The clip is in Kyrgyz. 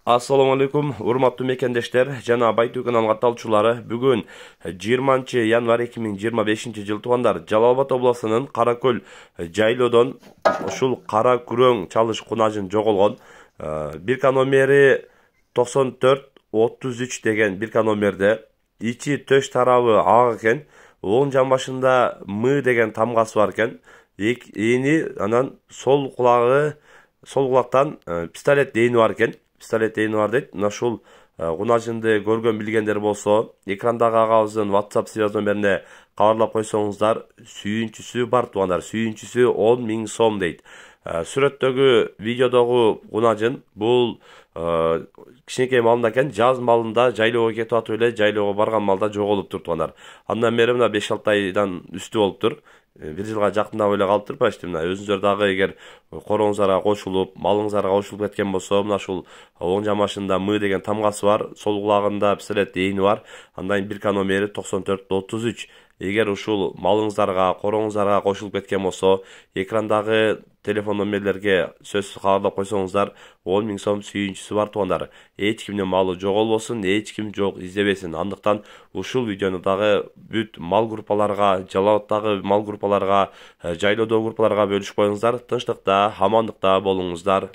Assalamu alaikum, урматтуу мекендештер жана Байтуу каналынын катталуучулары. Бүгүн 20 январь 2025 жыл туугандар Жалал Абад областынын Каракөл жайлоодон ушул кара күрөң чалыш кунажын жоголгон. Бирка номери 9433 деген бирка номерде ичи төш тарабы ак экен, оң жан башында мы деген тамгасы бар экен. Эни анан сол кулактан пистолет дейини бар экен. Пистолет дейини бар дейт. Мына ушул кунажынды көргөн билгендер болсо, экрандагы агабыздын WhatsApp связь номерине кабарлап койсоңуздар, сүйүнчүсү бар туугандар, сүйүнчүсү 10 000 сом дейт. Сүрөттөгү, видеодогу кунажын бул кичинекей малында экен, жаз малында жайлоого кетип атып эле жайлоого барган малда жоголуптур туугандар. Андан бери мына 5-6 айдан үстү болуптур. Bir жылга жакындап эле калыптыр почти. Мына өзүңүздөр дагы эгер корооңуздарга кошулуп, малыңыздарга кошулуп кеткен болсо, мына ушул оң жан башында мы деген тамгасы бар, сол кулагында пистолет дейини бар. Андан бирка номери 9433. Эгер ушул малыңыздарга, корооңуздарга кошулуп кеткен болсо, экрандагы телефон номерлерге сөзсүз кабарлап койсоңуздар, 10 000 сом сүйүнчүсү бар туугандар. Эч кимдин малы жоголбосун, эч ким жок издебесин. Андыктан ушул видеону дагы бүт мал группаларга, Жалал Абадтагы мал группаларга, жайлоодогу группаларга бөлүшүп коюңуздар. Тынчтыкта, амандыкта болуңуздар.